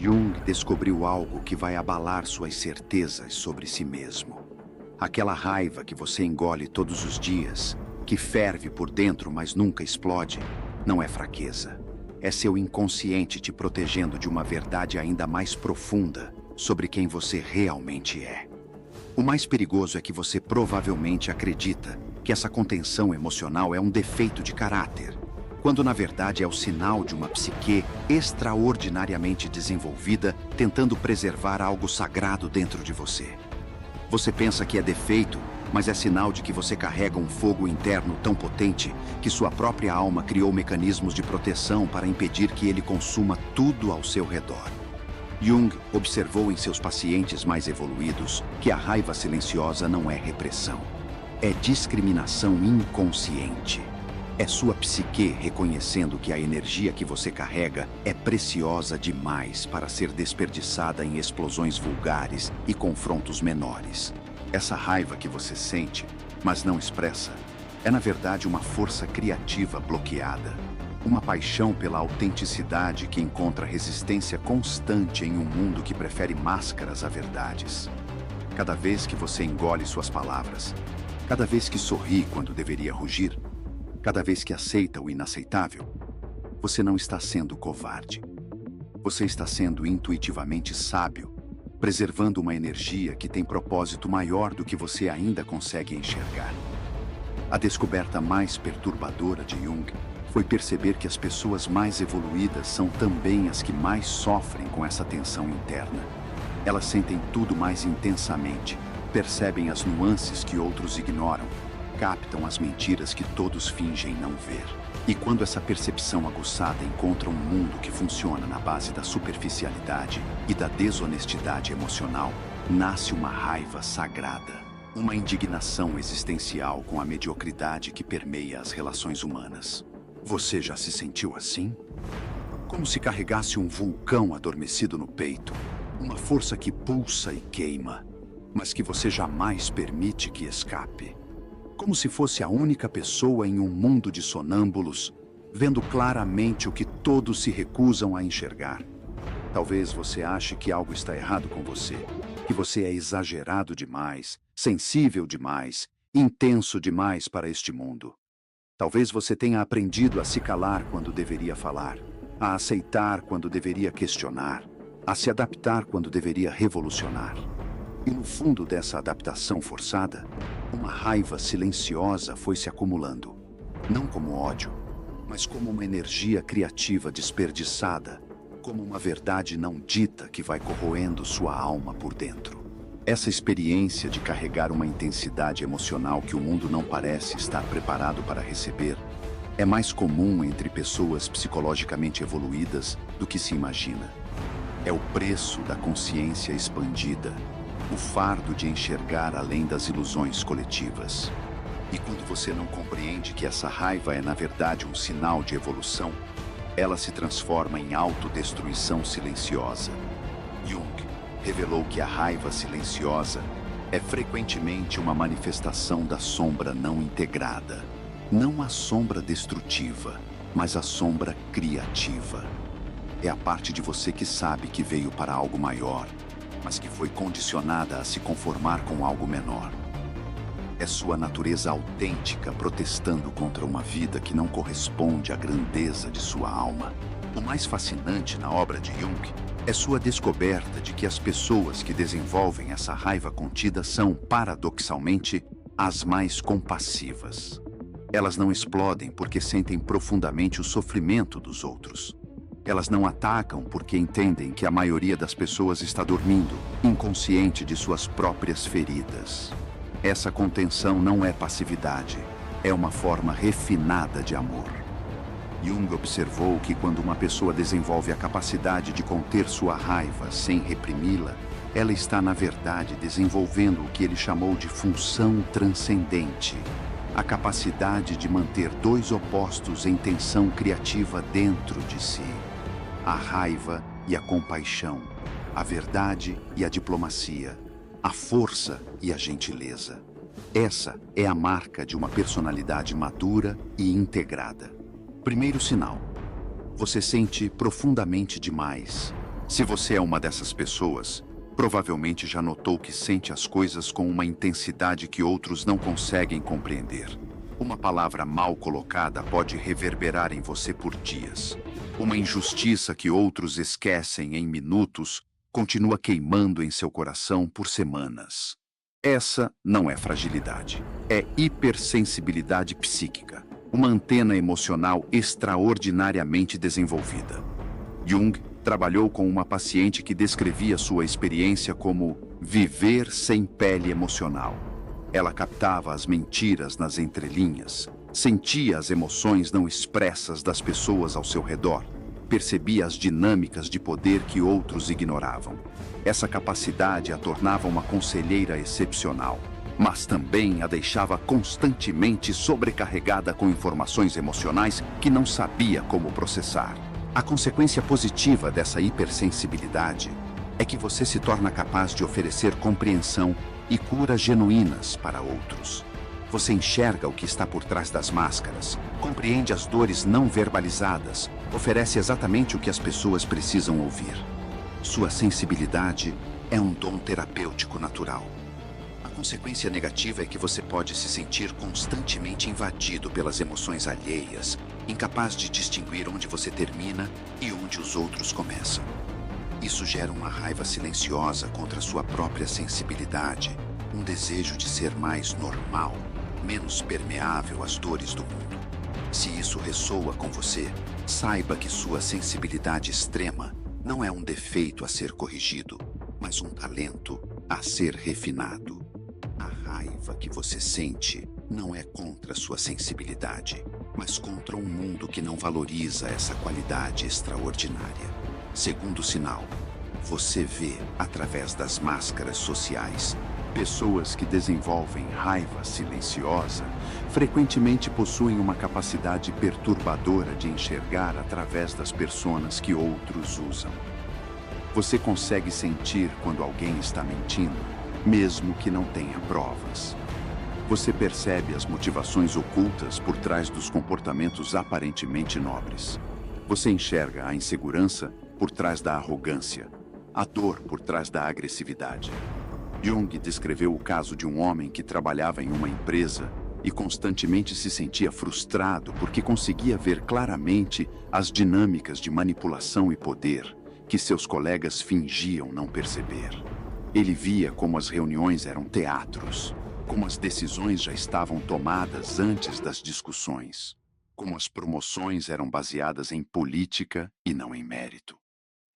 Jung descobriu algo que vai abalar suas certezas sobre si mesmo. Aquela raiva que você engole todos os dias, que ferve por dentro mas nunca explode, não é fraqueza. É seu inconsciente te protegendo de uma verdade ainda mais profunda sobre quem você realmente é. O mais perigoso é que você provavelmente acredita que essa contenção emocional é um defeito de caráter, quando na verdade é o sinal de uma psique extraordinariamente desenvolvida tentando preservar algo sagrado dentro de você. Você pensa que é defeito, mas é sinal de que você carrega um fogo interno tão potente que sua própria alma criou mecanismos de proteção para impedir que ele consuma tudo ao seu redor. Jung observou em seus pacientes mais evoluídos que a raiva silenciosa não é repressão, é discriminação inconsciente. É sua psique reconhecendo que a energia que você carrega é preciosa demais para ser desperdiçada em explosões vulgares e confrontos menores. Essa raiva que você sente, mas não expressa, é na verdade uma força criativa bloqueada. Uma paixão pela autenticidade que encontra resistência constante em um mundo que prefere máscaras a verdades. Cada vez que você engole suas palavras, cada vez que sorri quando deveria rugir, cada vez que aceita o inaceitável, você não está sendo covarde. Você está sendo intuitivamente sábio, preservando uma energia que tem propósito maior do que você ainda consegue enxergar. A descoberta mais perturbadora de Jung foi perceber que as pessoas mais evoluídas são também as que mais sofrem com essa tensão interna. Elas sentem tudo mais intensamente, percebem as nuances que outros ignoram, captam as mentiras que todos fingem não ver. E quando essa percepção aguçada encontra um mundo que funciona na base da superficialidade e da desonestidade emocional, nasce uma raiva sagrada, uma indignação existencial com a mediocridade que permeia as relações humanas. Você já se sentiu assim? Como se carregasse um vulcão adormecido no peito, uma força que pulsa e queima, mas que você jamais permite que escape. Como se fosse a única pessoa em um mundo de sonâmbulos, vendo claramente o que todos se recusam a enxergar. Talvez você ache que algo está errado com você, que você é exagerado demais, sensível demais, intenso demais para este mundo. Talvez você tenha aprendido a se calar quando deveria falar, a aceitar quando deveria questionar, a se adaptar quando deveria revolucionar. E no fundo dessa adaptação forçada, uma raiva silenciosa foi se acumulando. Não como ódio, mas como uma energia criativa desperdiçada, como uma verdade não dita que vai corroendo sua alma por dentro. Essa experiência de carregar uma intensidade emocional que o mundo não parece estar preparado para receber é mais comum entre pessoas psicologicamente evoluídas do que se imagina. É o preço da consciência expandida, o fardo de enxergar além das ilusões coletivas. E quando você não compreende que essa raiva é na verdade um sinal de evolução, ela se transforma em autodestruição silenciosa. Jung revelou que a raiva silenciosa é frequentemente uma manifestação da sombra não integrada. Não a sombra destrutiva, mas a sombra criativa. É a parte de você que sabe que veio para algo maior, mas que foi condicionada a se conformar com algo menor. É sua natureza autêntica protestando contra uma vida que não corresponde à grandeza de sua alma. O mais fascinante na obra de Jung é sua descoberta de que as pessoas que desenvolvem essa raiva contida são, paradoxalmente, as mais compassivas. Elas não explodem porque sentem profundamente o sofrimento dos outros. Elas não atacam porque entendem que a maioria das pessoas está dormindo, inconsciente de suas próprias feridas. Essa contenção não é passividade, é uma forma refinada de amor. Jung observou que quando uma pessoa desenvolve a capacidade de conter sua raiva sem reprimi-la, ela está, na verdade, desenvolvendo o que ele chamou de função transcendente, a capacidade de manter dois opostos em tensão criativa dentro de si: a raiva e a compaixão, a verdade e a diplomacia, a força e a gentileza. Essa é a marca de uma personalidade madura e integrada. Primeiro sinal: você sente profundamente demais, Se você é uma dessas pessoas, provavelmente já notou que sente as coisas com uma intensidade que outros não conseguem compreender. Uma palavra mal colocada pode reverberar em você por dias. Uma injustiça que outros esquecem em minutos continua queimando em seu coração por semanas. Essa não é fragilidade, é hipersensibilidade psíquica, uma antena emocional extraordinariamente desenvolvida. Jung trabalhou com uma paciente que descrevia sua experiência como viver sem pele emocional. Ela captava as mentiras nas entrelinhas, sentia as emoções não expressas das pessoas ao seu redor, percebia as dinâmicas de poder que outros ignoravam. Essa capacidade a tornava uma conselheira excepcional, mas também a deixava constantemente sobrecarregada com informações emocionais que não sabia como processar. A consequência positiva dessa hipersensibilidade é que você se torna capaz de oferecer compreensão e cura genuínas para outros. Você enxerga o que está por trás das máscaras, compreende as dores não verbalizadas, oferece exatamente o que as pessoas precisam ouvir. Sua sensibilidade é um dom terapêutico natural. A consequência negativa é que você pode se sentir constantemente invadido pelas emoções alheias, incapaz de distinguir onde você termina e onde os outros começam. Isso gera uma raiva silenciosa contra sua própria sensibilidade, um desejo de ser mais normal, menos permeável às dores do mundo. Se isso ressoa com você, saiba que sua sensibilidade extrema não é um defeito a ser corrigido, mas um talento a ser refinado. A raiva que você sente não é contra sua sensibilidade, mas contra um mundo que não valoriza essa qualidade extraordinária. Segundo sinal, você vê, através das máscaras sociais, pessoas que desenvolvem raiva silenciosa frequentemente possuem uma capacidade perturbadora de enxergar através das personas que outros usam. Você consegue sentir quando alguém está mentindo, mesmo que não tenha provas. Você percebe as motivações ocultas por trás dos comportamentos aparentemente nobres. Você enxerga a insegurança por trás da arrogância, a dor por trás da agressividade. Jung descreveu o caso de um homem que trabalhava em uma empresa e constantemente se sentia frustrado porque conseguia ver claramente as dinâmicas de manipulação e poder que seus colegas fingiam não perceber. Ele via como as reuniões eram teatros, como as decisões já estavam tomadas antes das discussões, como as promoções eram baseadas em política e não em mérito.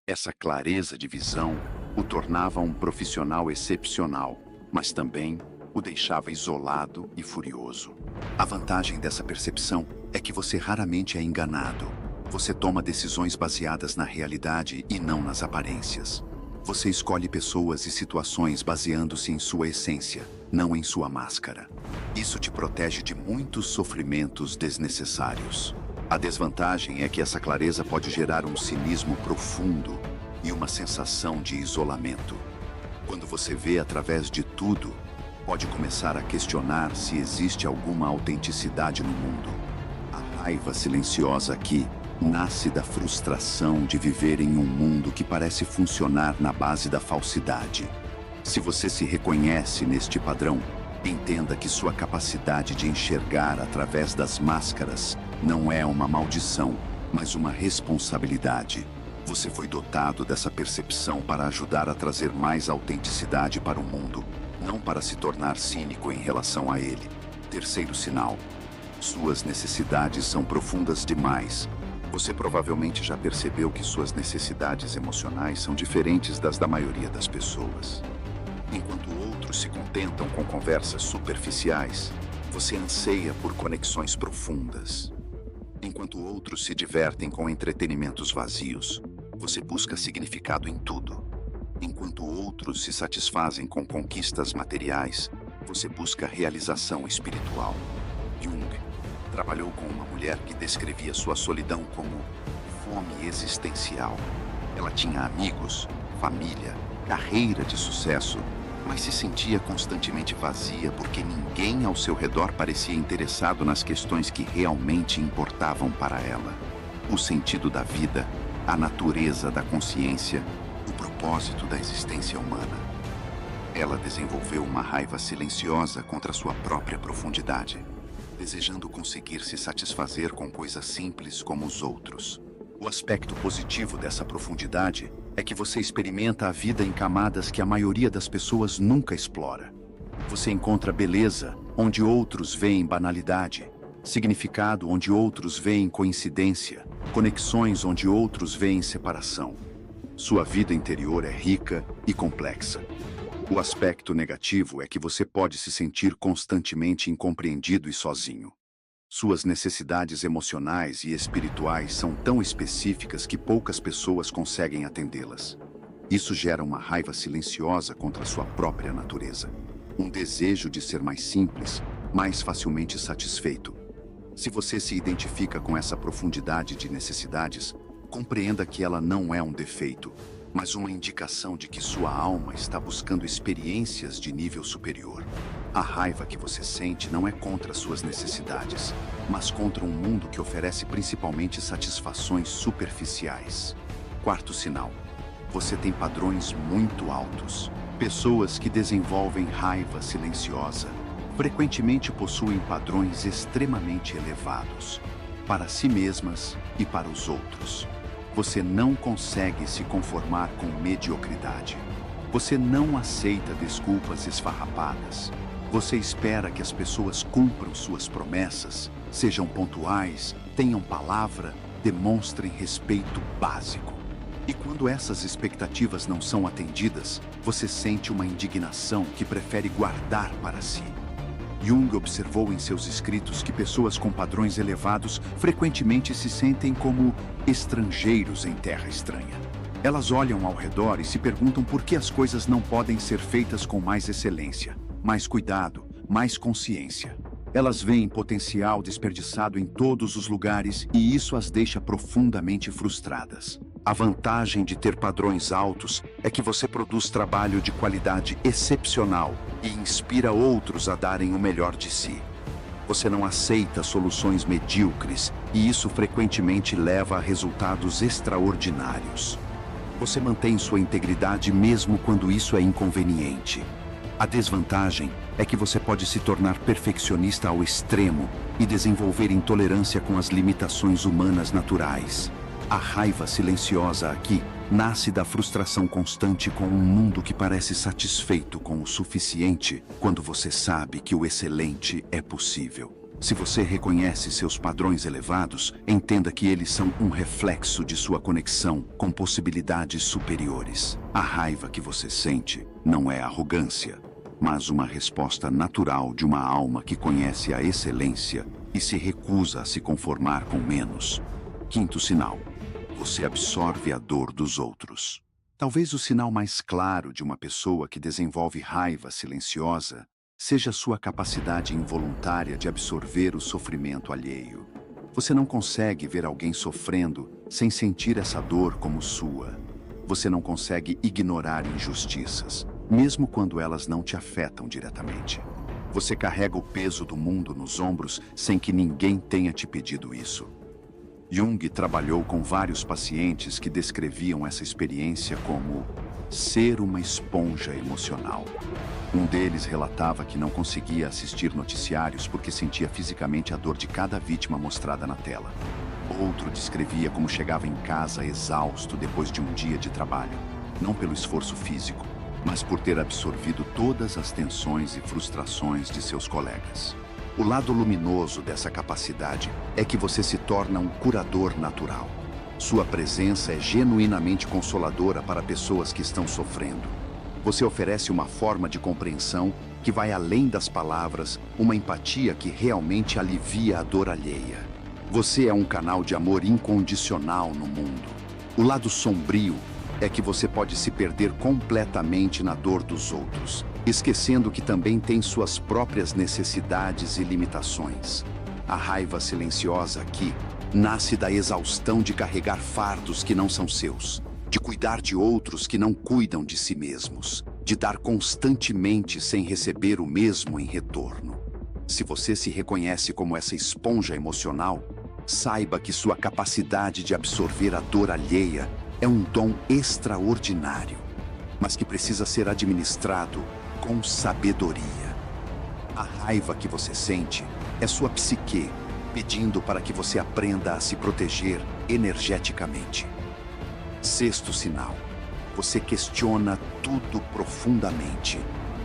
Essa clareza de visão o tornava um profissional excepcional, mas também o deixava isolado e furioso. A vantagem dessa percepção é que você raramente é enganado. Você toma decisões baseadas na realidade e não nas aparências. Você escolhe pessoas e situações baseando-se em sua essência, não em sua máscara. Isso te protege de muitos sofrimentos desnecessários. A desvantagem é que essa clareza pode gerar um cinismo profundo e uma sensação de isolamento. Quando você vê através de tudo, pode começar a questionar se existe alguma autenticidade no mundo. A raiva silenciosa aqui nasce da frustração de viver em um mundo que parece funcionar na base da falsidade. Se você se reconhece neste padrão, entenda que sua capacidade de enxergar através das máscaras não é uma maldição, mas uma responsabilidade. Você foi dotado dessa percepção para ajudar a trazer mais autenticidade para o mundo, não para se tornar cínico em relação a ele. Terceiro sinal: suas necessidades são profundas demais. Você provavelmente já percebeu que suas necessidades emocionais são diferentes das da maioria das pessoas. Enquanto outros se contentam com conversas superficiais, você anseia por conexões profundas. Enquanto outros se divertem com entretenimentos vazios, você busca significado em tudo. Enquanto outros se satisfazem com conquistas materiais, você busca realização espiritual. Jung trabalhou com uma mulher que descrevia sua solidão como fome existencial. Ela tinha amigos, família, carreira de sucesso, mas se sentia constantemente vazia porque ninguém ao seu redor parecia interessado nas questões que realmente importavam para ela. O sentido da vida, a natureza da consciência propósito da existência humana. Ela desenvolveu uma raiva silenciosa contra sua própria profundidade, desejando conseguir se satisfazer com coisas simples como os outros. O aspecto positivo dessa profundidade é que você experimenta a vida em camadas que a maioria das pessoas nunca explora. Você encontra beleza onde outros veem banalidade, significado onde outros veem coincidência, conexões onde outros veem separação. Sua vida interior é rica e complexa. O aspecto negativo é que você pode se sentir constantemente incompreendido e sozinho. Suas necessidades emocionais e espirituais são tão específicas que poucas pessoas conseguem atendê-las. Isso gera uma raiva silenciosa contra sua própria natureza. Um desejo de ser mais simples, mais facilmente satisfeito. Se você se identifica com essa profundidade de necessidades, compreenda que ela não é um defeito, mas uma indicação de que sua alma está buscando experiências de nível superior. A raiva que você sente não é contra suas necessidades, mas contra um mundo que oferece principalmente satisfações superficiais. Quarto sinal: você tem padrões muito altos. Pessoas que desenvolvem raiva silenciosa frequentemente possuem padrões extremamente elevados, para si mesmas e para os outros. Você não consegue se conformar com mediocridade. Você não aceita desculpas esfarrapadas. Você espera que as pessoas cumpram suas promessas, sejam pontuais, tenham palavra, demonstrem respeito básico. E quando essas expectativas não são atendidas, você sente uma indignação que prefere guardar para si. Jung observou em seus escritos que pessoas com padrões elevados frequentemente se sentem como estrangeiros em terra estranha. Elas olham ao redor e se perguntam por que as coisas não podem ser feitas com mais excelência, mais cuidado, mais consciência. Elas veem potencial desperdiçado em todos os lugares e isso as deixa profundamente frustradas. A vantagem de ter padrões altos é que você produz trabalho de qualidade excepcional e inspira outros a darem o melhor de si. Você não aceita soluções medíocres e isso frequentemente leva a resultados extraordinários. Você mantém sua integridade mesmo quando isso é inconveniente. A desvantagem é que você pode se tornar perfeccionista ao extremo e desenvolver intolerância com as limitações humanas naturais. A raiva silenciosa aqui nasce da frustração constante com um mundo que parece satisfeito com o suficiente quando você sabe que o excelente é possível. Se você reconhece seus padrões elevados, entenda que eles são um reflexo de sua conexão com possibilidades superiores. A raiva que você sente não é arrogância, mas uma resposta natural de uma alma que conhece a excelência e se recusa a se conformar com menos. Quinto sinal: você absorve a dor dos outros. Talvez o sinal mais claro de uma pessoa que desenvolve raiva silenciosa seja sua capacidade involuntária de absorver o sofrimento alheio. Você não consegue ver alguém sofrendo sem sentir essa dor como sua. Você não consegue ignorar injustiças, mesmo quando elas não te afetam diretamente. Você carrega o peso do mundo nos ombros sem que ninguém tenha te pedido isso. Jung trabalhou com vários pacientes que descreviam essa experiência como ser uma esponja emocional. Um deles relatava que não conseguia assistir noticiários porque sentia fisicamente a dor de cada vítima mostrada na tela. Outro descrevia como chegava em casa exausto depois de um dia de trabalho, não pelo esforço físico, mas por ter absorvido todas as tensões e frustrações de seus colegas. O lado luminoso dessa capacidade é que você se torna um curador natural. Sua presença é genuinamente consoladora para pessoas que estão sofrendo. Você oferece uma forma de compreensão que vai além das palavras, uma empatia que realmente alivia a dor alheia. Você é um canal de amor incondicional no mundo. O lado sombrio é que você pode se perder completamente na dor dos outros, esquecendo que também tem suas próprias necessidades e limitações. A raiva silenciosa aqui nasce da exaustão de carregar fardos que não são seus, de cuidar de outros que não cuidam de si mesmos, de dar constantemente sem receber o mesmo em retorno. Se você se reconhece como essa esponja emocional, saiba que sua capacidade de absorver a dor alheia é um dom extraordinário. mas que precisa ser administrado com sabedoria. A raiva que você sente é sua psique pedindo para que você aprenda a se proteger energeticamente. Sexto sinal: você questiona tudo profundamente.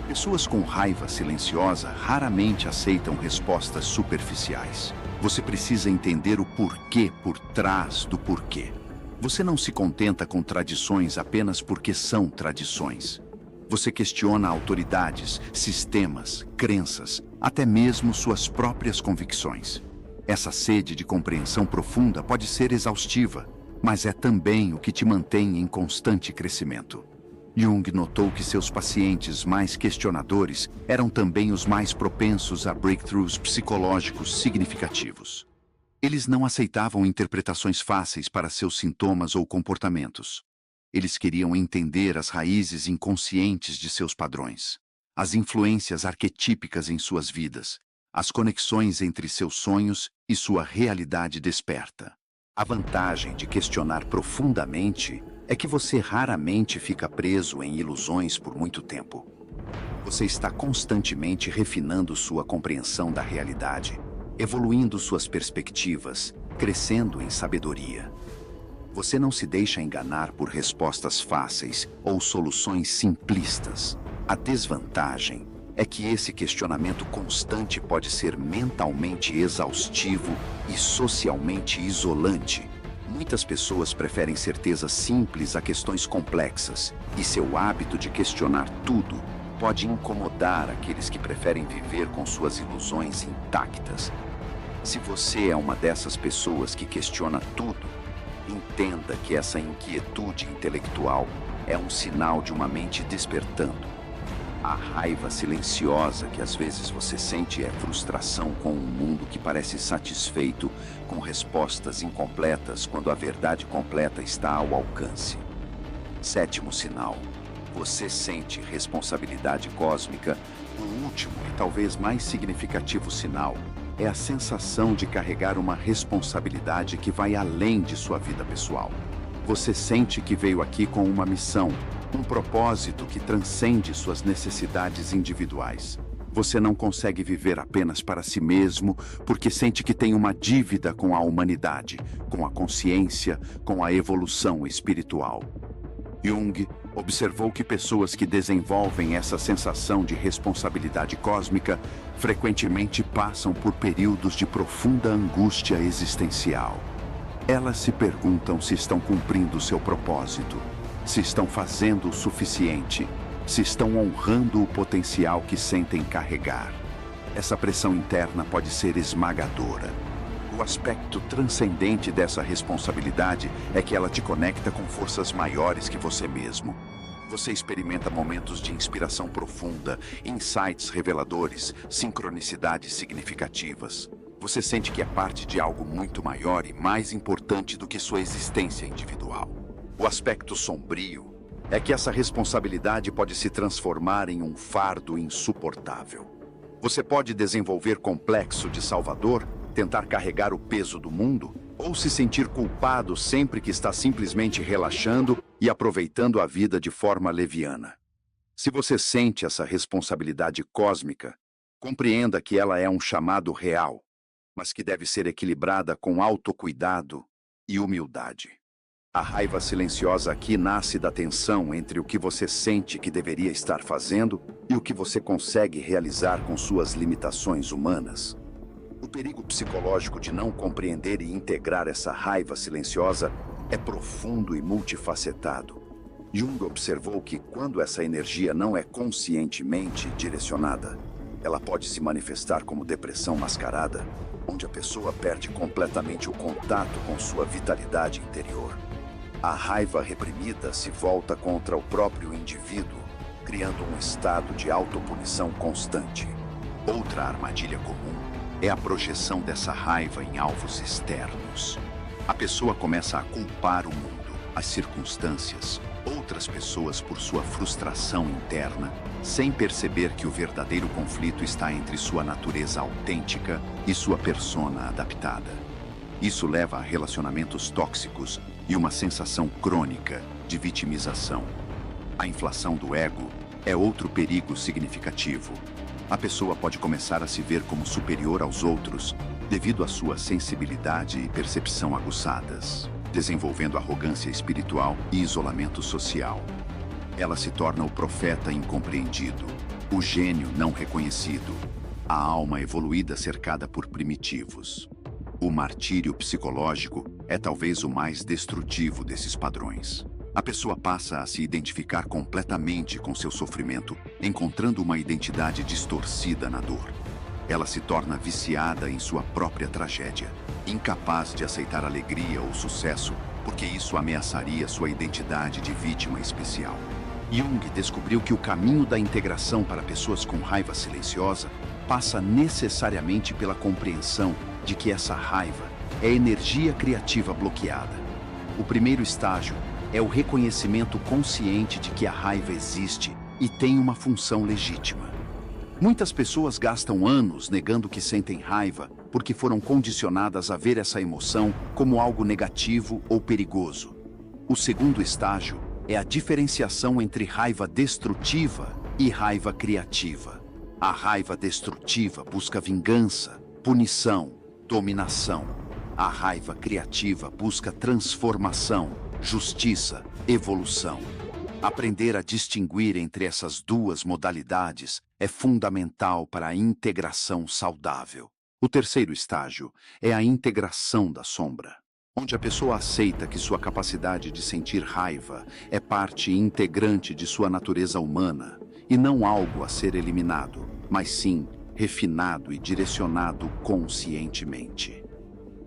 Pessoas com raiva silenciosa raramente aceitam respostas superficiais. Você precisa entender o porquê por trás do porquê. Você não se contenta com tradições apenas porque são tradições. Você questiona autoridades, sistemas, crenças, até mesmo suas próprias convicções. Essa sede de compreensão profunda pode ser exaustiva, mas é também o que te mantém em constante crescimento. Jung notou que seus pacientes mais questionadores eram também os mais propensos a breakthroughs psicológicos significativos. Eles não aceitavam interpretações fáceis para seus sintomas ou comportamentos. Eles queriam entender as raízes inconscientes de seus padrões, as influências arquetípicas em suas vidas, as conexões entre seus sonhos e sua realidade desperta. A vantagem de questionar profundamente é que você raramente fica preso em ilusões por muito tempo. Você está constantemente refinando sua compreensão da realidade, evoluindo suas perspectivas, crescendo em sabedoria. Você não se deixa enganar por respostas fáceis ou soluções simplistas. A desvantagem é que esse questionamento constante pode ser mentalmente exaustivo e socialmente isolante. Muitas pessoas preferem certezas simples a questões complexas, e seu hábito de questionar tudo pode incomodar aqueles que preferem viver com suas ilusões intactas. Se você é uma dessas pessoas que questiona tudo, entenda que essa inquietude intelectual é um sinal de uma mente despertando. A raiva silenciosa que às vezes você sente é frustração com um mundo que parece satisfeito com respostas incompletas quando a verdade completa está ao alcance. Sétimo sinal: você sente responsabilidade cósmica. O último e talvez mais significativo sinal é a sensação de carregar uma responsabilidade que vai além de sua vida pessoal. Você sente que veio aqui com uma missão, um propósito que transcende suas necessidades individuais. Você não consegue viver apenas para si mesmo porque sente que tem uma dívida com a humanidade, com a consciência, com a evolução espiritual. Jung observou que pessoas que desenvolvem essa sensação de responsabilidade cósmica frequentemente passam por períodos de profunda angústia existencial. Elas se perguntam se estão cumprindo seu propósito, se estão fazendo o suficiente, se estão honrando o potencial que sentem carregar. Essa pressão interna pode ser esmagadora. O aspecto transcendente dessa responsabilidade é que ela te conecta com forças maiores que você mesmo. Você experimenta momentos de inspiração profunda, insights reveladores, sincronicidades significativas. Você sente que é parte de algo muito maior e mais importante do que sua existência individual. O aspecto sombrio é que essa responsabilidade pode se transformar em um fardo insuportável. Você pode desenvolver complexo de salvador, tentar carregar o peso do mundo, ou se sentir culpado sempre que está simplesmente relaxando e aproveitando a vida de forma leviana. Se você sente essa responsabilidade cósmica, compreenda que ela é um chamado real, mas que deve ser equilibrada com autocuidado e humildade. A raiva silenciosa aqui nasce da tensão entre o que você sente que deveria estar fazendo e o que você consegue realizar com suas limitações humanas. O perigo psicológico de não compreender e integrar essa raiva silenciosa é profundo e multifacetado. Jung observou que quando essa energia não é conscientemente direcionada, ela pode se manifestar como depressão mascarada, onde a pessoa perde completamente o contato com sua vitalidade interior. A raiva reprimida se volta contra o próprio indivíduo, criando um estado de autopunição constante. Outra armadilha comum é a projeção dessa raiva em alvos externos. A pessoa começa a culpar o mundo, as circunstâncias, outras pessoas por sua frustração interna, sem perceber que o verdadeiro conflito está entre sua natureza autêntica e sua persona adaptada. Isso leva a relacionamentos tóxicos e uma sensação crônica de vitimização. A inflação do ego é outro perigo significativo. A pessoa pode começar a se ver como superior aos outros devido à sua sensibilidade e percepção aguçadas, desenvolvendo arrogância espiritual e isolamento social. Ela se torna o profeta incompreendido, o gênio não reconhecido, a alma evoluída cercada por primitivos. O martírio psicológico é talvez o mais destrutivo desses padrões. A pessoa passa a se identificar completamente com seu sofrimento, encontrando uma identidade distorcida na dor. Ela se torna viciada em sua própria tragédia, incapaz de aceitar alegria ou sucesso, porque isso ameaçaria sua identidade de vítima especial. Jung descobriu que o caminho da integração para pessoas com raiva silenciosa passa necessariamente pela compreensão de que essa raiva é energia criativa bloqueada. O primeiro estágio é o reconhecimento consciente de que a raiva existe e tem uma função legítima. Muitas pessoas gastam anos negando que sentem raiva porque foram condicionadas a ver essa emoção como algo negativo ou perigoso. O segundo estágio é a diferenciação entre raiva destrutiva e raiva criativa. A raiva destrutiva busca vingança, punição, dominação. A raiva criativa busca transformação, justiça, evolução. Aprender a distinguir entre essas duas modalidades é fundamental para a integração saudável. O terceiro estágio é a integração da sombra, onde a pessoa aceita que sua capacidade de sentir raiva é parte integrante de sua natureza humana e não algo a ser eliminado, mas sim refinado e direcionado conscientemente.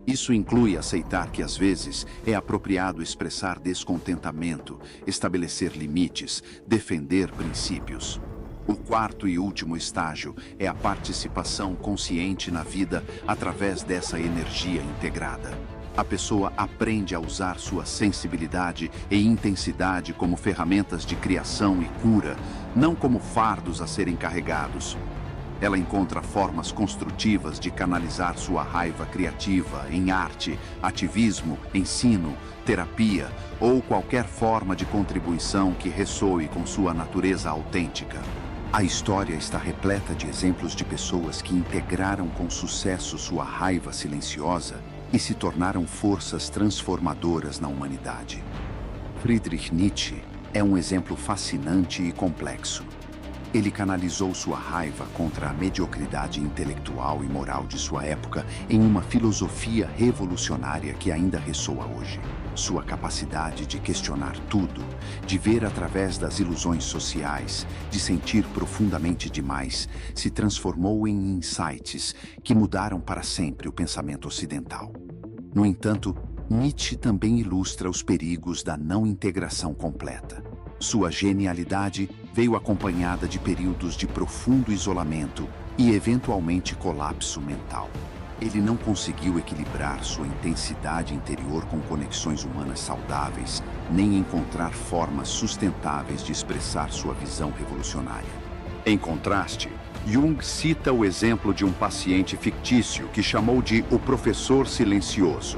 Isso inclui aceitar que, às vezes, é apropriado expressar descontentamento, estabelecer limites, defender princípios. O quarto e último estágio é a participação consciente na vida através dessa energia integrada. A pessoa aprende a usar sua sensibilidade e intensidade como ferramentas de criação e cura, não como fardos a serem carregados. Ela encontra formas construtivas de canalizar sua raiva criativa em arte, ativismo, ensino, terapia ou qualquer forma de contribuição que ressoe com sua natureza autêntica. A história está repleta de exemplos de pessoas que integraram com sucesso sua raiva silenciosa e se tornaram forças transformadoras na humanidade. Friedrich Nietzsche é um exemplo fascinante e complexo. Ele canalizou sua raiva contra a mediocridade intelectual e moral de sua época em uma filosofia revolucionária que ainda ressoa hoje. Sua capacidade de questionar tudo, de ver através das ilusões sociais, de sentir profundamente demais, se transformou em insights que mudaram para sempre o pensamento ocidental. No entanto, Nietzsche também ilustra os perigos da não integração completa. Sua genialidade veio acompanhada de períodos de profundo isolamento e, eventualmente, colapso mental. Ele não conseguiu equilibrar sua intensidade interior com conexões humanas saudáveis, nem encontrar formas sustentáveis de expressar sua visão revolucionária. Em contraste, Jung cita o exemplo de um paciente fictício que chamou de o professor silencioso.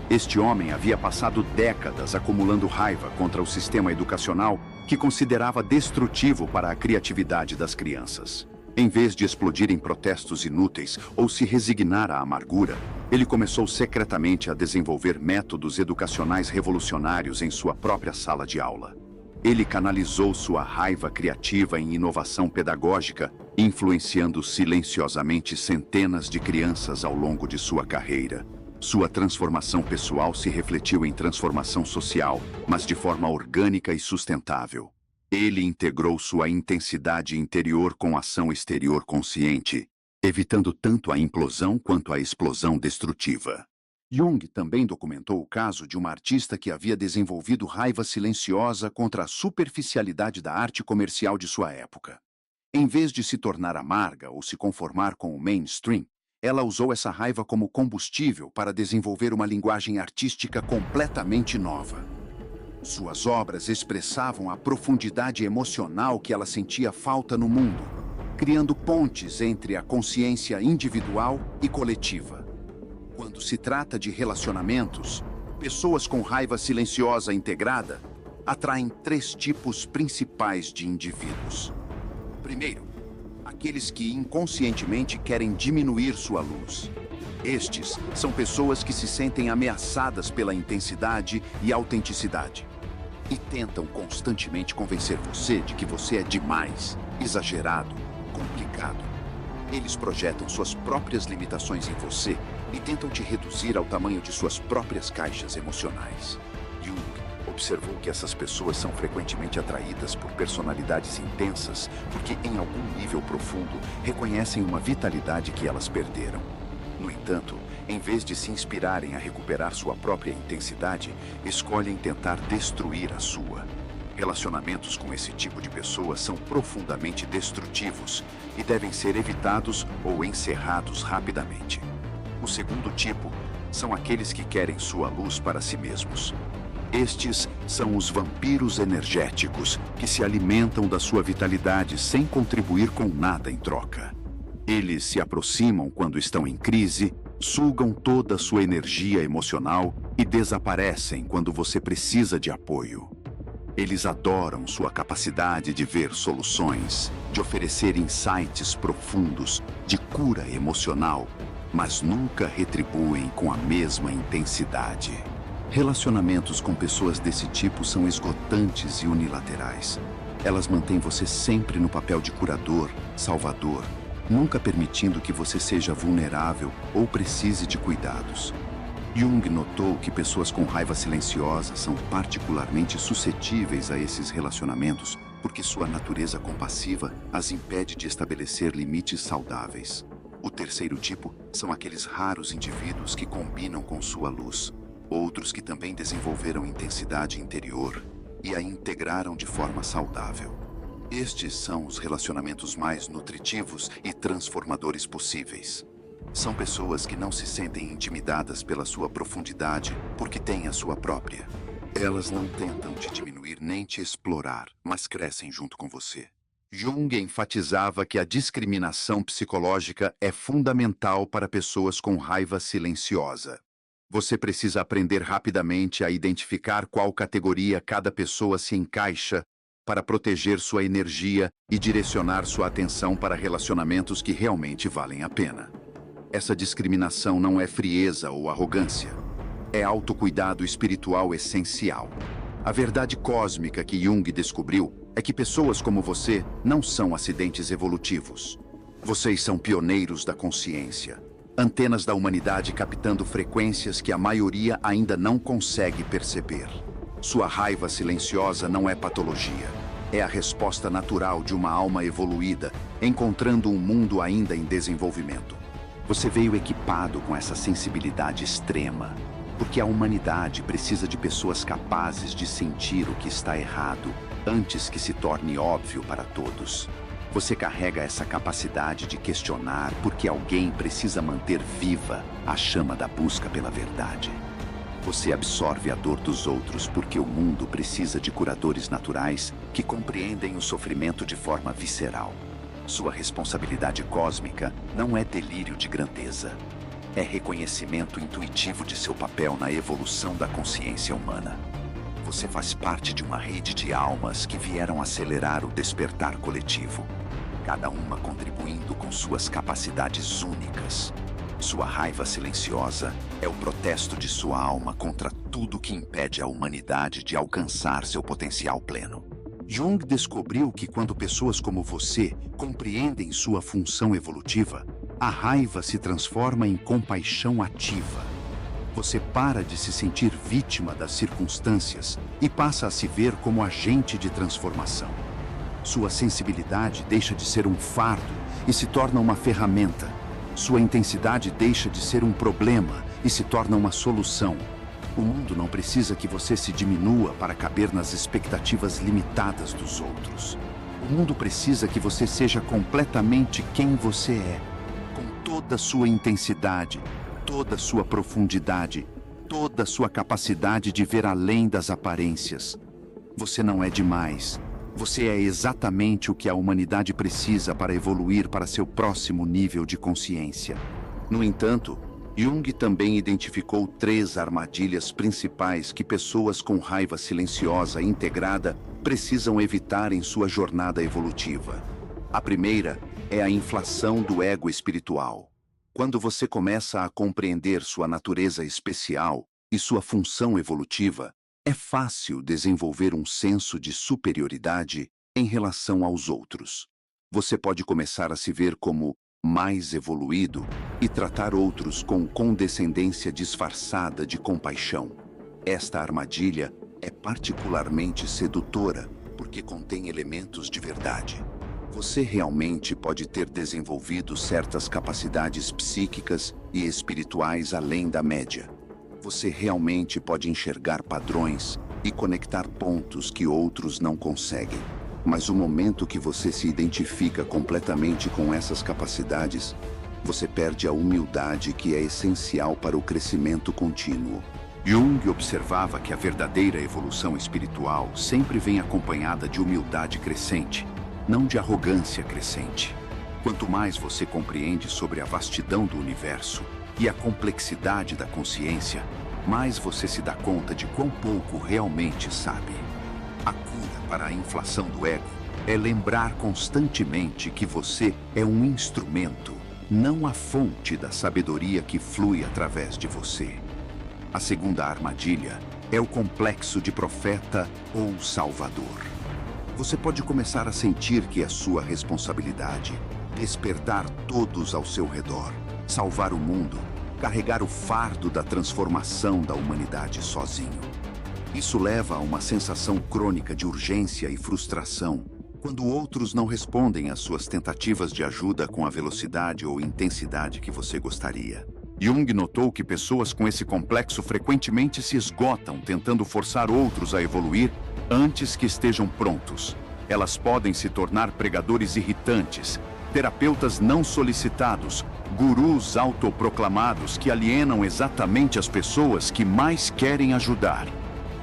Este homem havia passado décadas acumulando raiva contra o sistema educacional que considerava destrutivo para a criatividade das crianças. Em vez de explodir em protestos inúteis ou se resignar à amargura, ele começou secretamente a desenvolver métodos educacionais revolucionários em sua própria sala de aula. Ele canalizou sua raiva criativa em inovação pedagógica, influenciando silenciosamente centenas de crianças ao longo de sua carreira. Sua transformação pessoal se refletiu em transformação social, mas de forma orgânica e sustentável. Ele integrou sua intensidade interior com ação exterior consciente, evitando tanto a implosão quanto a explosão destrutiva. Jung também documentou o caso de uma artista que havia desenvolvido raiva silenciosa contra a superficialidade da arte comercial de sua época. Em vez de se tornar amarga ou se conformar com o mainstream, ela usou essa raiva como combustível para desenvolver uma linguagem artística completamente nova. Suas obras expressavam a profundidade emocional que ela sentia falta no mundo, criando pontes entre a consciência individual e coletiva. Quando se trata de relacionamentos, pessoas com raiva silenciosa integrada atraem três tipos principais de indivíduos. Primeiro, aqueles que inconscientemente querem diminuir sua luz. Estes são pessoas que se sentem ameaçadas pela intensidade e autenticidade e tentam constantemente convencer você de que você é demais, exagerado, complicado. Eles projetam suas próprias limitações em você e tentam te reduzir ao tamanho de suas próprias caixas emocionais. Jung observou que essas pessoas são frequentemente atraídas por personalidades intensas porque, em algum nível profundo, reconhecem uma vitalidade que elas perderam. No entanto, em vez de se inspirarem a recuperar sua própria intensidade, escolhem tentar destruir a sua. Relacionamentos com esse tipo de pessoas são profundamente destrutivos e devem ser evitados ou encerrados rapidamente. O segundo tipo são aqueles que querem sua luz para si mesmos. Estes são os vampiros energéticos que se alimentam da sua vitalidade sem contribuir com nada em troca. Eles se aproximam quando estão em crise, sugam toda a sua energia emocional e desaparecem quando você precisa de apoio. Eles adoram sua capacidade de ver soluções, de oferecer insights profundos, de cura emocional, mas nunca retribuem com a mesma intensidade. Relacionamentos com pessoas desse tipo são esgotantes e unilaterais. Elas mantêm você sempre no papel de curador, salvador, nunca permitindo que você seja vulnerável ou precise de cuidados. Jung notou que pessoas com raiva silenciosa são particularmente suscetíveis a esses relacionamentos porque sua natureza compassiva as impede de estabelecer limites saudáveis. O terceiro tipo são aqueles raros indivíduos que combinam com sua luz, outros que também desenvolveram intensidade interior e a integraram de forma saudável. Estes são os relacionamentos mais nutritivos e transformadores possíveis. São pessoas que não se sentem intimidadas pela sua profundidade porque têm a sua própria. Elas não tentam te diminuir nem te explorar, mas crescem junto com você. Jung enfatizava que a discriminação psicológica é fundamental para pessoas com raiva silenciosa. Você precisa aprender rapidamente a identificar qual categoria cada pessoa se encaixa para proteger sua energia e direcionar sua atenção para relacionamentos que realmente valem a pena. Essa discriminação não é frieza ou arrogância. É autocuidado espiritual essencial. A verdade cósmica que Jung descobriu é que pessoas como você não são acidentes evolutivos. Vocês são pioneiros da consciência, antenas da humanidade captando frequências que a maioria ainda não consegue perceber. Sua raiva silenciosa não é patologia. É a resposta natural de uma alma evoluída, encontrando um mundo ainda em desenvolvimento. Você veio equipado com essa sensibilidade extrema, porque a humanidade precisa de pessoas capazes de sentir o que está errado antes que se torne óbvio para todos. Você carrega essa capacidade de questionar porque alguém precisa manter viva a chama da busca pela verdade. Você absorve a dor dos outros porque o mundo precisa de curadores naturais que compreendem o sofrimento de forma visceral. Sua responsabilidade cósmica não é delírio de grandeza. É reconhecimento intuitivo de seu papel na evolução da consciência humana. Você faz parte de uma rede de almas que vieram acelerar o despertar coletivo, cada uma contribuindo com suas capacidades únicas. Sua raiva silenciosa é o protesto de sua alma contra tudo que impede a humanidade de alcançar seu potencial pleno. Jung descobriu que quando pessoas como você compreendem sua função evolutiva, a raiva se transforma em compaixão ativa. Você para de se sentir vítima das circunstâncias e passa a se ver como agente de transformação. Sua sensibilidade deixa de ser um fardo e se torna uma ferramenta. Sua intensidade deixa de ser um problema e se torna uma solução. O mundo não precisa que você se diminua para caber nas expectativas limitadas dos outros. O mundo precisa que você seja completamente quem você é, com toda a sua intensidade, toda a sua profundidade, toda a sua capacidade de ver além das aparências. Você não é demais. Você é exatamente o que a humanidade precisa para evoluir para seu próximo nível de consciência. No entanto, Jung também identificou 3 armadilhas principais que pessoas com raiva silenciosa integrada precisam evitar em sua jornada evolutiva. A primeira é a inflação do ego espiritual. Quando você começa a compreender sua natureza especial e sua função evolutiva, é fácil desenvolver um senso de superioridade em relação aos outros. Você pode começar a se ver como mais evoluído e tratar outros com condescendência disfarçada de compaixão. Esta armadilha é particularmente sedutora porque contém elementos de verdade. Você realmente pode ter desenvolvido certas capacidades psíquicas e espirituais além da média. Você realmente pode enxergar padrões e conectar pontos que outros não conseguem. Mas o momento que você se identifica completamente com essas capacidades, você perde a humildade que é essencial para o crescimento contínuo. Jung observava que a verdadeira evolução espiritual sempre vem acompanhada de humildade crescente, não de arrogância crescente. Quanto mais você compreende sobre a vastidão do universo e a complexidade da consciência, mais você se dá conta de quão pouco realmente sabe. A cura para a inflação do ego é lembrar constantemente que você é um instrumento, não a fonte da sabedoria que flui através de você. A segunda armadilha é o complexo de profeta ou salvador. Você pode começar a sentir que é sua responsabilidade despertar todos ao seu redor, salvar o mundo, carregar o fardo da transformação da humanidade sozinho. Isso leva a uma sensação crônica de urgência e frustração, quando outros não respondem às suas tentativas de ajuda com a velocidade ou intensidade que você gostaria. Jung notou que pessoas com esse complexo frequentemente se esgotam tentando forçar outros a evoluir antes que estejam prontos. Elas podem se tornar pregadores irritantes, terapeutas não solicitados, gurus autoproclamados que alienam exatamente as pessoas que mais querem ajudar.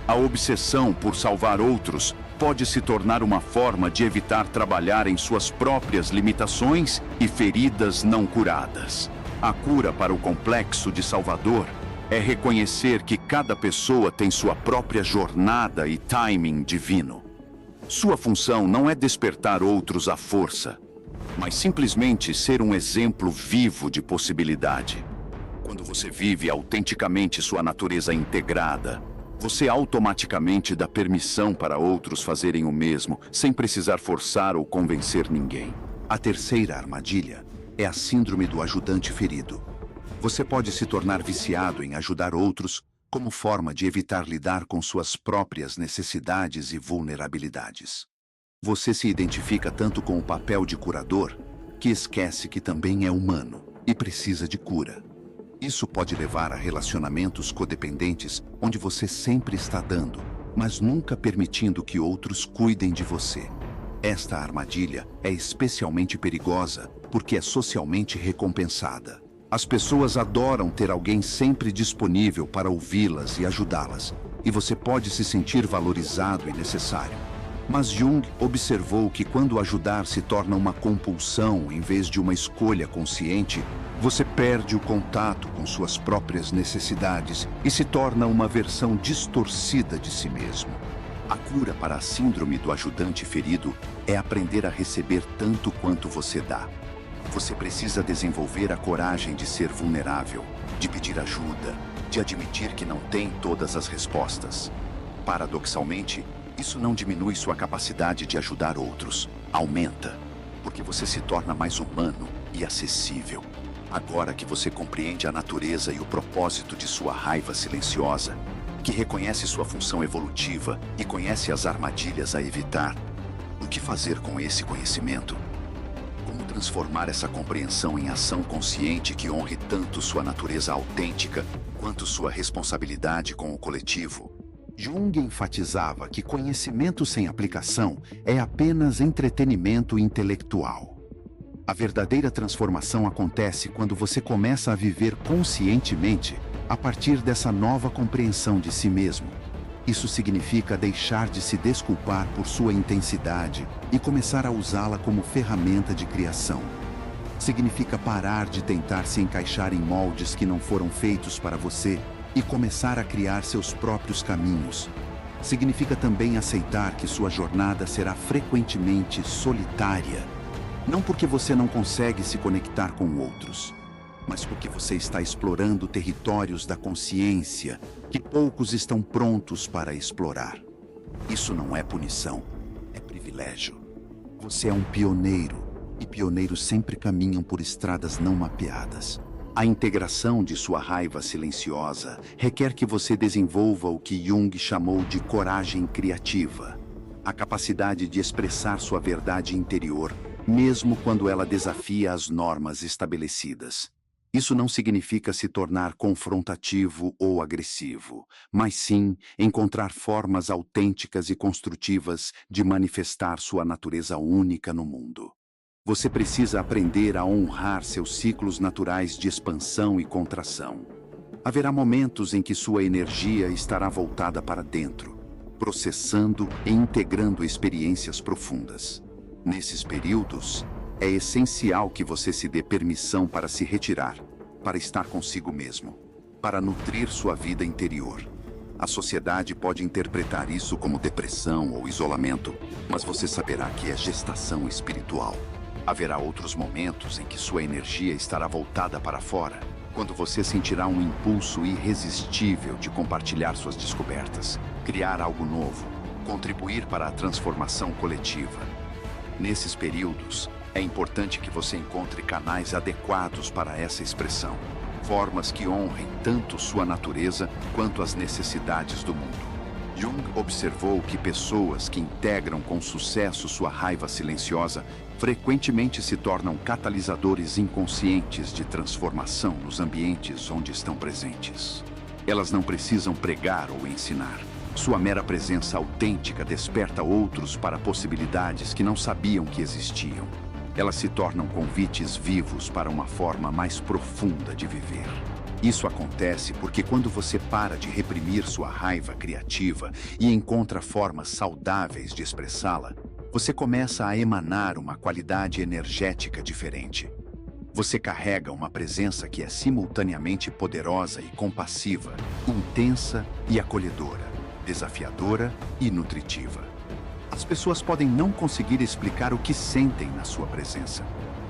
A obsessão por salvar outros pode se tornar uma forma de evitar trabalhar em suas próprias limitações e feridas não curadas. A cura para o complexo de Salvador é reconhecer que cada pessoa tem sua própria jornada e timing divino. Sua função não é despertar outros à força, mas simplesmente ser um exemplo vivo de possibilidade. Quando você vive autenticamente sua natureza integrada, você automaticamente dá permissão para outros fazerem o mesmo, sem precisar forçar ou convencer ninguém. A terceira armadilha é a síndrome do ajudante ferido. Você pode se tornar viciado em ajudar outros como forma de evitar lidar com suas próprias necessidades e vulnerabilidades. Você se identifica tanto com o papel de curador que esquece que também é humano e precisa de cura. Isso pode levar a relacionamentos codependentes onde você sempre está dando, mas nunca permitindo que outros cuidem de você. Esta armadilha é especialmente perigosa porque é socialmente recompensada. As pessoas adoram ter alguém sempre disponível para ouvi-las e ajudá-las, e você pode se sentir valorizado e necessário. Mas Jung observou que quando ajudar se torna uma compulsão em vez de uma escolha consciente, você perde o contato com suas próprias necessidades e se torna uma versão distorcida de si mesmo. A cura para a síndrome do ajudante ferido é aprender a receber tanto quanto você dá. Você precisa desenvolver a coragem de ser vulnerável, de pedir ajuda, de admitir que não tem todas as respostas. Paradoxalmente, isso não diminui sua capacidade de ajudar outros. Aumenta, porque você se torna mais humano e acessível. Agora que você compreende a natureza e o propósito de sua raiva silenciosa, que reconhece sua função evolutiva e conhece as armadilhas a evitar, o que fazer com esse conhecimento? Como transformar essa compreensão em ação consciente que honre tanto sua natureza autêntica quanto sua responsabilidade com o coletivo? Jung enfatizava que conhecimento sem aplicação é apenas entretenimento intelectual. A verdadeira transformação acontece quando você começa a viver conscientemente a partir dessa nova compreensão de si mesmo. Isso significa deixar de se desculpar por sua intensidade e começar a usá-la como ferramenta de criação. Significa parar de tentar se encaixar em moldes que não foram feitos para você e começar a criar seus próprios caminhos. Significa também aceitar que sua jornada será frequentemente solitária. Não porque você não consegue se conectar com outros, mas porque você está explorando territórios da consciência que poucos estão prontos para explorar. Isso não é punição, é privilégio. Você é um pioneiro, e pioneiros sempre caminham por estradas não mapeadas. A integração de sua raiva silenciosa requer que você desenvolva o que Jung chamou de coragem criativa, a capacidade de expressar sua verdade interior, mesmo quando ela desafia as normas estabelecidas. Isso não significa se tornar confrontativo ou agressivo, mas sim encontrar formas autênticas e construtivas de manifestar sua natureza única no mundo. Você precisa aprender a honrar seus ciclos naturais de expansão e contração. Haverá momentos em que sua energia estará voltada para dentro, processando e integrando experiências profundas. Nesses períodos, é essencial que você se dê permissão para se retirar, para estar consigo mesmo, para nutrir sua vida interior. A sociedade pode interpretar isso como depressão ou isolamento, mas você saberá que é gestação espiritual. Haverá outros momentos em que sua energia estará voltada para fora, quando você sentirá um impulso irresistível de compartilhar suas descobertas, criar algo novo, contribuir para a transformação coletiva. Nesses períodos, é importante que você encontre canais adequados para essa expressão, formas que honrem tanto sua natureza quanto as necessidades do mundo. Jung observou que pessoas que integram com sucesso sua raiva silenciosa frequentemente se tornam catalisadores inconscientes de transformação nos ambientes onde estão presentes. Elas não precisam pregar ou ensinar. Sua mera presença autêntica desperta outros para possibilidades que não sabiam que existiam. Elas se tornam convites vivos para uma forma mais profunda de viver. Isso acontece porque quando você para de reprimir sua raiva criativa e encontra formas saudáveis de expressá-la, você começa a emanar uma qualidade energética diferente. Você carrega uma presença que é simultaneamente poderosa e compassiva, intensa e acolhedora, desafiadora e nutritiva. As pessoas podem não conseguir explicar o que sentem na sua presença,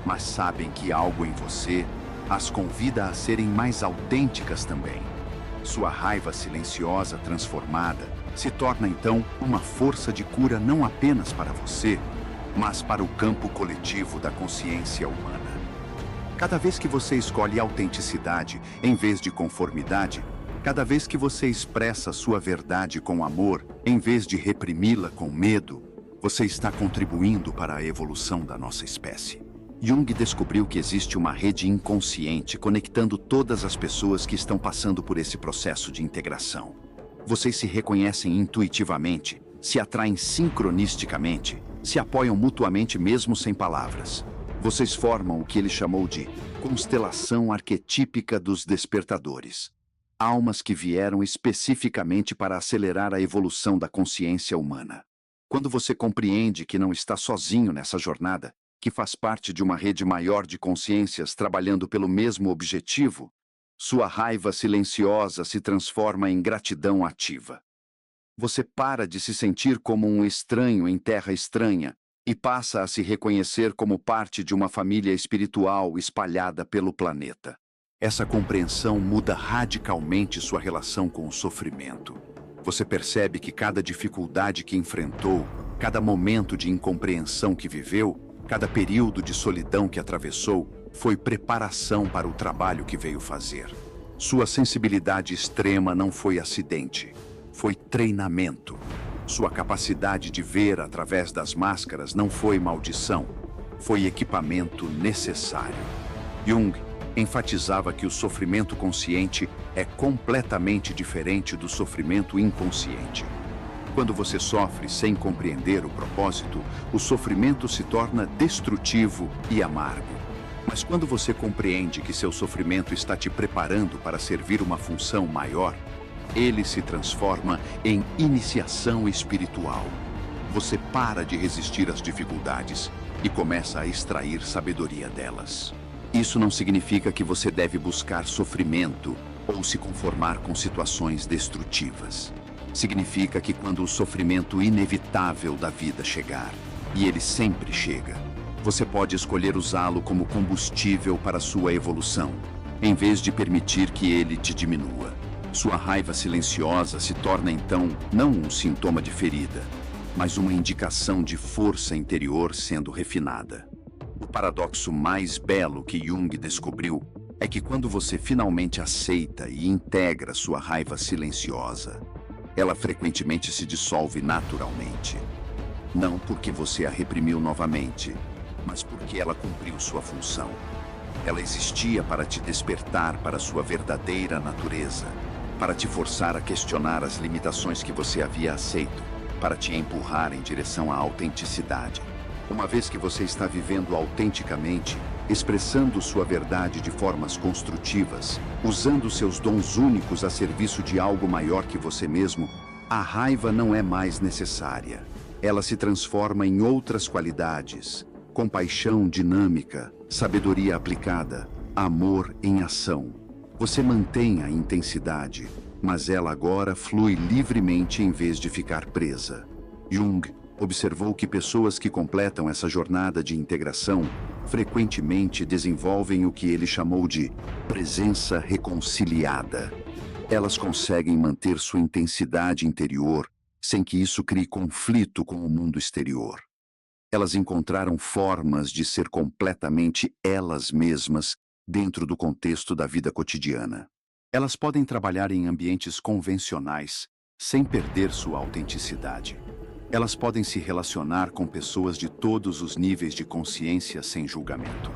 mas sabem que algo em você as convida a serem mais autênticas também. Sua raiva silenciosa transformada se torna então uma força de cura não apenas para você, mas para o campo coletivo da consciência humana. Cada vez que você escolhe autenticidade em vez de conformidade, cada vez que você expressa sua verdade com amor em vez de reprimi-la com medo, você está contribuindo para a evolução da nossa espécie. Jung descobriu que existe uma rede inconsciente conectando todas as pessoas que estão passando por esse processo de integração. Vocês se reconhecem intuitivamente, se atraem sincronisticamente, se apoiam mutuamente mesmo sem palavras. Vocês formam o que ele chamou de constelação arquetípica dos despertadores. Almas que vieram especificamente para acelerar a evolução da consciência humana. Quando você compreende que não está sozinho nessa jornada, que faz parte de uma rede maior de consciências trabalhando pelo mesmo objetivo, sua raiva silenciosa se transforma em gratidão ativa. Você para de se sentir como um estranho em terra estranha e passa a se reconhecer como parte de uma família espiritual espalhada pelo planeta. Essa compreensão muda radicalmente sua relação com o sofrimento. Você percebe que cada dificuldade que enfrentou, cada momento de incompreensão que viveu, cada período de solidão que atravessou, foi preparação para o trabalho que veio fazer. Sua sensibilidade extrema não foi acidente, foi treinamento. Sua capacidade de ver através das máscaras não foi maldição, foi equipamento necessário. Jung enfatizava que o sofrimento consciente é completamente diferente do sofrimento inconsciente. Quando você sofre sem compreender o propósito, o sofrimento se torna destrutivo e amargo. Mas quando você compreende que seu sofrimento está te preparando para servir uma função maior, ele se transforma em iniciação espiritual. Você para de resistir às dificuldades e começa a extrair sabedoria delas. Isso não significa que você deve buscar sofrimento ou se conformar com situações destrutivas. Significa que quando o sofrimento inevitável da vida chegar, e ele sempre chega, você pode escolher usá-lo como combustível para sua evolução, em vez de permitir que ele te diminua. Sua raiva silenciosa se torna então não um sintoma de ferida, mas uma indicação de força interior sendo refinada. O paradoxo mais belo que Jung descobriu é que quando você finalmente aceita e integra sua raiva silenciosa, ela frequentemente se dissolve naturalmente. Não porque você a reprimiu novamente, mas porque ela cumpriu sua função. Ela existia para te despertar para sua verdadeira natureza, para te forçar a questionar as limitações que você havia aceito, para te empurrar em direção à autenticidade. Uma vez que você está vivendo autenticamente, expressando sua verdade de formas construtivas, usando seus dons únicos a serviço de algo maior que você mesmo, a raiva não é mais necessária. Ela se transforma em outras qualidades: compaixão dinâmica, sabedoria aplicada, amor em ação. Você mantém a intensidade, mas ela agora flui livremente em vez de ficar presa. Jung observou que pessoas que completam essa jornada de integração frequentemente desenvolvem o que ele chamou de presença reconciliada. Elas conseguem manter sua intensidade interior sem que isso crie conflito com o mundo exterior. Elas encontraram formas de ser completamente elas mesmas dentro do contexto da vida cotidiana. Elas podem trabalhar em ambientes convencionais sem perder sua autenticidade. Elas podem se relacionar com pessoas de todos os níveis de consciência sem julgamento.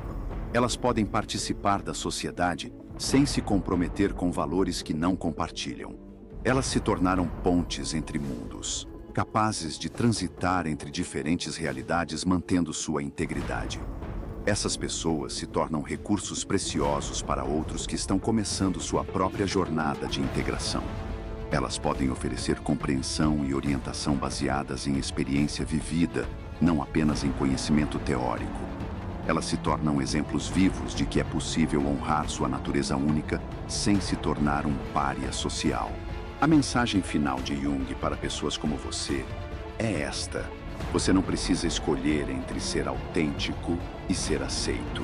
Elas podem participar da sociedade sem se comprometer com valores que não compartilham. Elas se tornaram pontes entre mundos, capazes de transitar entre diferentes realidades mantendo sua integridade. Essas pessoas se tornam recursos preciosos para outros que estão começando sua própria jornada de integração. Elas podem oferecer compreensão e orientação baseadas em experiência vivida, não apenas em conhecimento teórico. Elas se tornam exemplos vivos de que é possível honrar sua natureza única sem se tornar um pária social. A mensagem final de Jung para pessoas como você é esta: você não precisa escolher entre ser autêntico e ser aceito.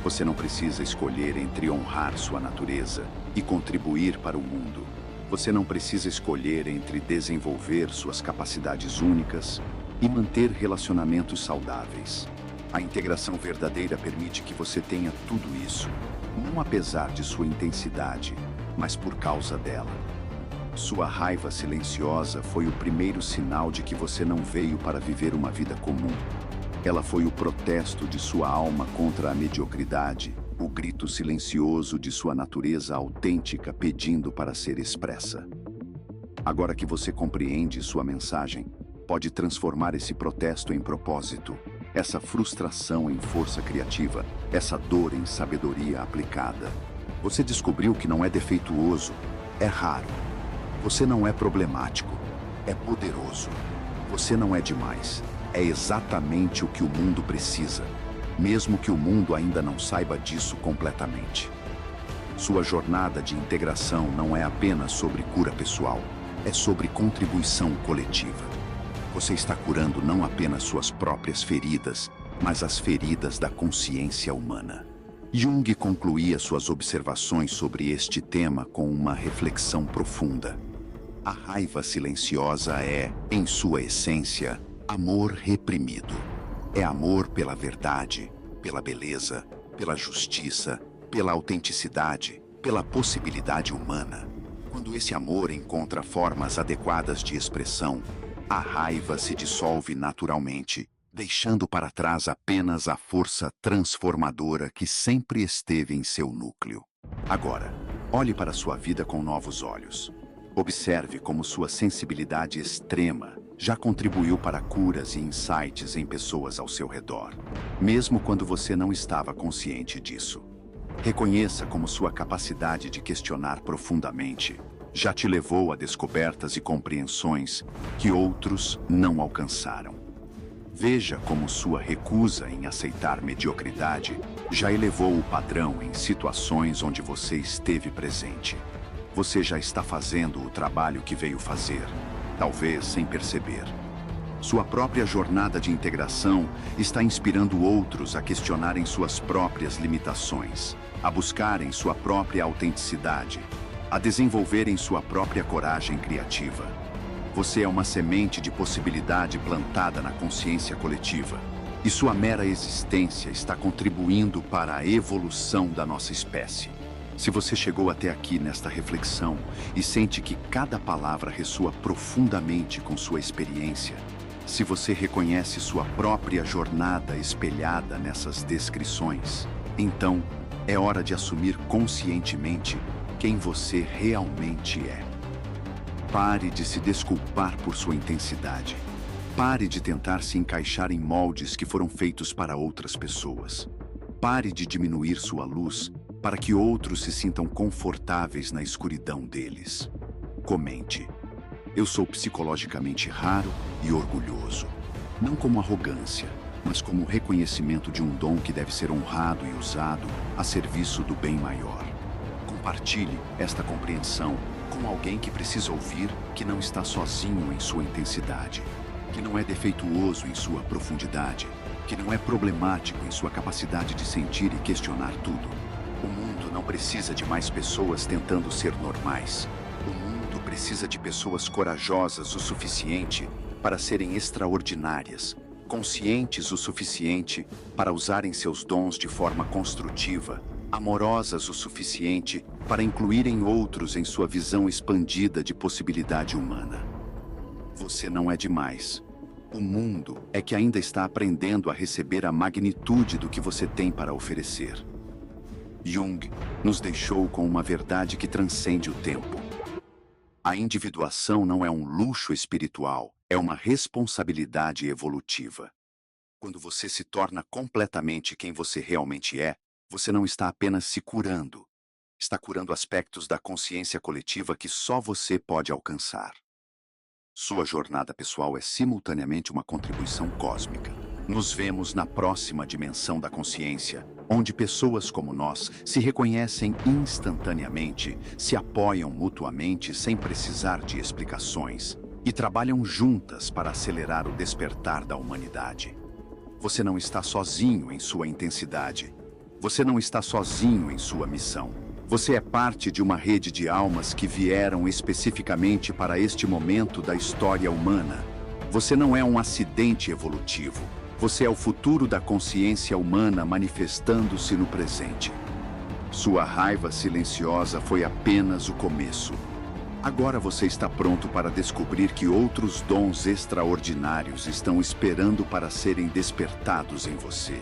Você não precisa escolher entre honrar sua natureza e contribuir para o mundo. Você não precisa escolher entre desenvolver suas capacidades únicas e manter relacionamentos saudáveis. A integração verdadeira permite que você tenha tudo isso, não apesar de sua intensidade, mas por causa dela. Sua raiva silenciosa foi o primeiro sinal de que você não veio para viver uma vida comum. Ela foi o protesto de sua alma contra a mediocridade, o grito silencioso de sua natureza autêntica pedindo para ser expressa. Agora que você compreende sua mensagem, pode transformar esse protesto em propósito, essa frustração em força criativa, essa dor em sabedoria aplicada. Você descobriu que não é defeituoso, é raro. Você não é problemático, é poderoso. Você não é demais, é exatamente o que o mundo precisa, mesmo que o mundo ainda não saiba disso completamente. Sua jornada de integração não é apenas sobre cura pessoal, é sobre contribuição coletiva. Você está curando não apenas suas próprias feridas, mas as feridas da consciência humana. Jung concluía suas observações sobre este tema com uma reflexão profunda. A raiva silenciosa é, em sua essência, amor reprimido. É amor pela verdade, pela beleza, pela justiça, pela autenticidade, pela possibilidade humana. Quando esse amor encontra formas adequadas de expressão, a raiva se dissolve naturalmente, deixando para trás apenas a força transformadora que sempre esteve em seu núcleo. Agora, olhe para sua vida com novos olhos. Observe como sua sensibilidade extrema já contribuiu para curas e insights em pessoas ao seu redor, mesmo quando você não estava consciente disso. Reconheça como sua capacidade de questionar profundamente já te levou a descobertas e compreensões que outros não alcançaram. Veja como sua recusa em aceitar mediocridade já elevou o padrão em situações onde você esteve presente. Você já está fazendo o trabalho que veio fazer, talvez sem perceber. Sua própria jornada de integração está inspirando outros a questionarem suas próprias limitações, a buscarem sua própria autenticidade, a desenvolverem sua própria coragem criativa. Você é uma semente de possibilidade plantada na consciência coletiva, e sua mera existência está contribuindo para a evolução da nossa espécie. Se você chegou até aqui nesta reflexão e sente que cada palavra ressoa profundamente com sua experiência, se você reconhece sua própria jornada espelhada nessas descrições, então é hora de assumir conscientemente quem você realmente é. Pare de se desculpar por sua intensidade. Pare de tentar se encaixar em moldes que foram feitos para outras pessoas. Pare de diminuir sua luz para que outros se sintam confortáveis na escuridão deles. Comente: eu sou psicologicamente raro e orgulhoso. Não como arrogância, mas como reconhecimento de um dom que deve ser honrado e usado a serviço do bem maior. Compartilhe esta compreensão com alguém que precisa ouvir que não está sozinho em sua intensidade, que não é defeituoso em sua profundidade, que não é problemático em sua capacidade de sentir e questionar tudo. O mundo não precisa de mais pessoas tentando ser normais. O mundo precisa de pessoas corajosas o suficiente para serem extraordinárias, conscientes o suficiente para usarem seus dons de forma construtiva, amorosas o suficiente para incluírem outros em sua visão expandida de possibilidade humana. Você não é demais. O mundo é que ainda está aprendendo a receber a magnitude do que você tem para oferecer. Jung nos deixou com uma verdade que transcende o tempo. A individuação não é um luxo espiritual, é uma responsabilidade evolutiva. Quando você se torna completamente quem você realmente é, você não está apenas se curando. Está curando aspectos da consciência coletiva que só você pode alcançar. Sua jornada pessoal é simultaneamente uma contribuição cósmica. Nos vemos na próxima dimensão da consciência, onde pessoas como nós se reconhecem instantaneamente, se apoiam mutuamente sem precisar de explicações e trabalham juntas para acelerar o despertar da humanidade. Você não está sozinho em sua intensidade. Você não está sozinho em sua missão. Você é parte de uma rede de almas que vieram especificamente para este momento da história humana. Você não é um acidente evolutivo. Você é o futuro da consciência humana manifestando-se no presente. Sua raiva silenciosa foi apenas o começo. Agora você está pronto para descobrir que outros dons extraordinários estão esperando para serem despertados em você.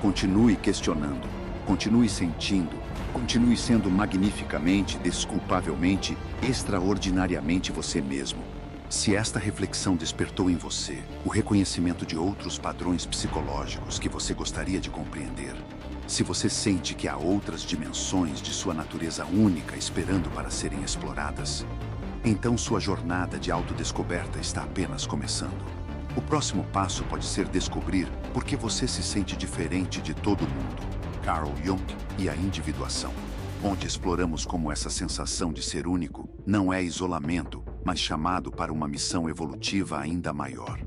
Continue questionando, continue sentindo, continue sendo magnificamente, desculpavelmente, extraordinariamente você mesmo. Se esta reflexão despertou em você o reconhecimento de outros padrões psicológicos que você gostaria de compreender, se você sente que há outras dimensões de sua natureza única esperando para serem exploradas, então sua jornada de autodescoberta está apenas começando. O próximo passo pode ser descobrir por que você se sente diferente de todo mundo. Carl Jung e a individuação, onde exploramos como essa sensação de ser único não é isolamento, mas chamado para uma missão evolutiva ainda maior.